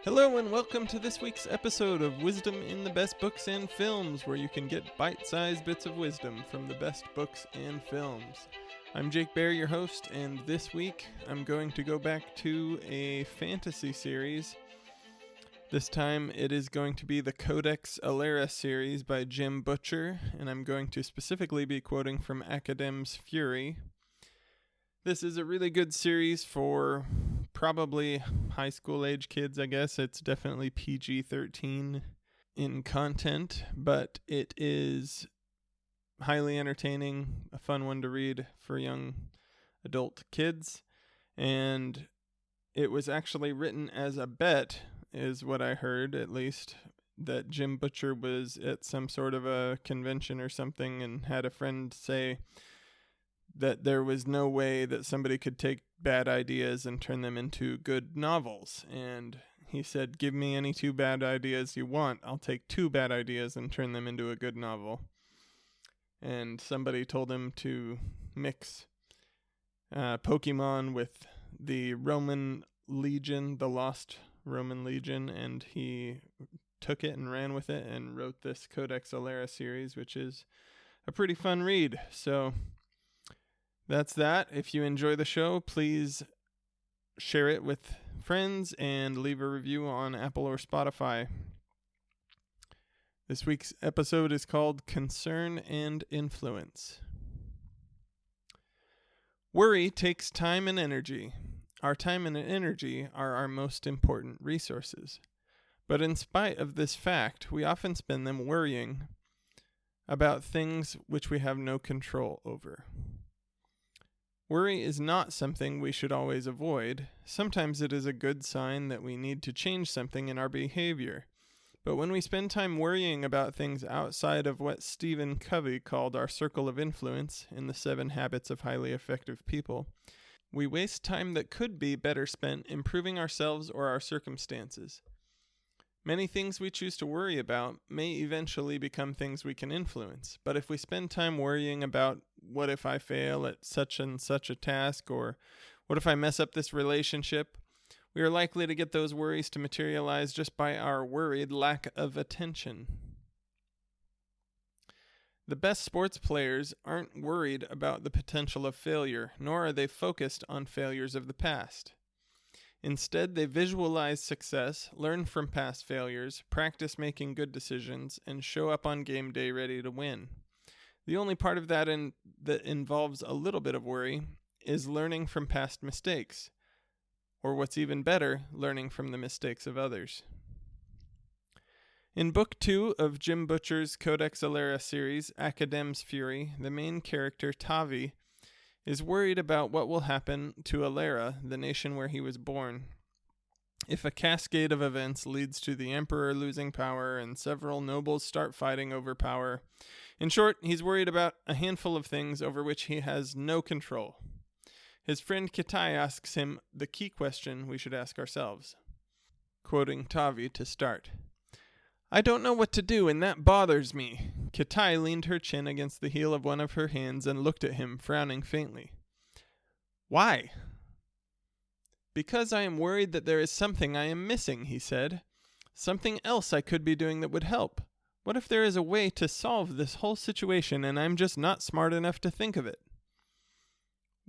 Hello and welcome to this week's episode of Wisdom in the Best Books and Films, where you can get bite-sized bits of wisdom from the best books and films. I'm Jake Bear, your host, and this week I'm going to go back to a fantasy series. This time it is going to be the Codex Alera series by Jim Butcher, and I'm going to specifically be quoting from Academ's Fury. This is a really good series for probably high school age kids, I guess. It's definitely PG-13 in content, but it is highly entertaining, a fun one to read for young adult kids. And it was actually written as a bet, is what I heard, at least, that Jim Butcher was at some sort of a convention or something and had a friend say that there was no way that somebody could take bad ideas and turn them into good novels. And he said, give me any two bad ideas you want. I'll take two bad ideas and turn them into a good novel. And somebody told him to mix Pokemon with the Roman Legion, the Lost Roman Legion, and he took it and ran with it and wrote this Codex Alera series, which is a pretty fun read. So that's that. If you enjoy the show, please share it with friends and leave a review on Apple or Spotify. This week's episode is called Concern and Influence. Worry takes time and energy. Our time and energy are our most important resources. But in spite of this fact, we often spend them worrying about things which we have no control over. Worry is not something we should always avoid. Sometimes it is a good sign that we need to change something in our behavior. But when we spend time worrying about things outside of what Stephen Covey called our circle of influence in the 7 Habits of Highly Effective People, we waste time that could be better spent improving ourselves or our circumstances. Many things we choose to worry about may eventually become things we can influence, but if we spend time worrying about what if I fail at such and such a task, or what if I mess up this relationship, we are likely to get those worries to materialize just by our worried lack of attention. The best sports players aren't worried about the potential of failure, nor are they focused on failures of the past. Instead, they visualize success, learn from past failures, practice making good decisions, and show up on game day ready to win. The only part of that that involves a little bit of worry is learning from past mistakes, or what's even better, learning from the mistakes of others. In Book 2 of Jim Butcher's Codex Alera series, Academ's Fury, the main character, Tavi, is worried about what will happen to Alera, the nation where he was born, if a cascade of events leads to the emperor losing power and several nobles start fighting over power. In short, he's worried about a handful of things over which he has no control. His friend Kitai asks him the key question we should ask ourselves. Quoting Tavi to start. I don't know what to do, and that bothers me. Kitai leaned her chin against the heel of one of her hands and looked at him, frowning faintly. Why? Because I am worried that there is something I am missing, he said. Something else I could be doing that would help. What if there is a way to solve this whole situation and I'm just not smart enough to think of it?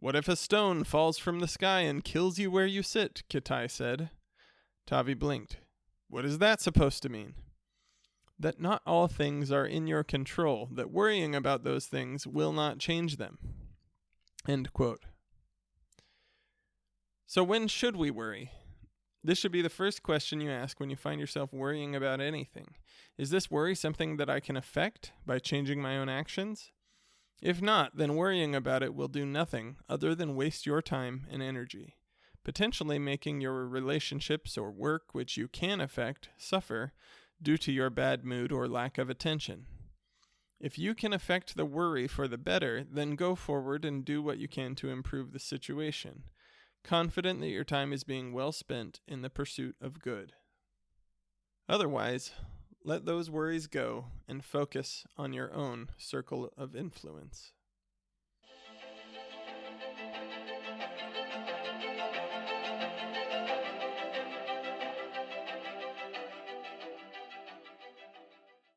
What if a stone falls from the sky and kills you where you sit, Kitai said. Tavi blinked. What is that supposed to mean? That not all things are in your control, that worrying about those things will not change them. End quote. So when should we worry? This should be the first question you ask when you find yourself worrying about anything. Is this worry something that I can affect by changing my own actions? If not, then worrying about it will do nothing other than waste your time and energy, potentially making your relationships or work which you can affect suffer due to your bad mood or lack of attention. If you can affect the worry for the better, then go forward and do what you can to improve the situation, confident that your time is being well spent in the pursuit of good. Otherwise, let those worries go and focus on your own circle of influence.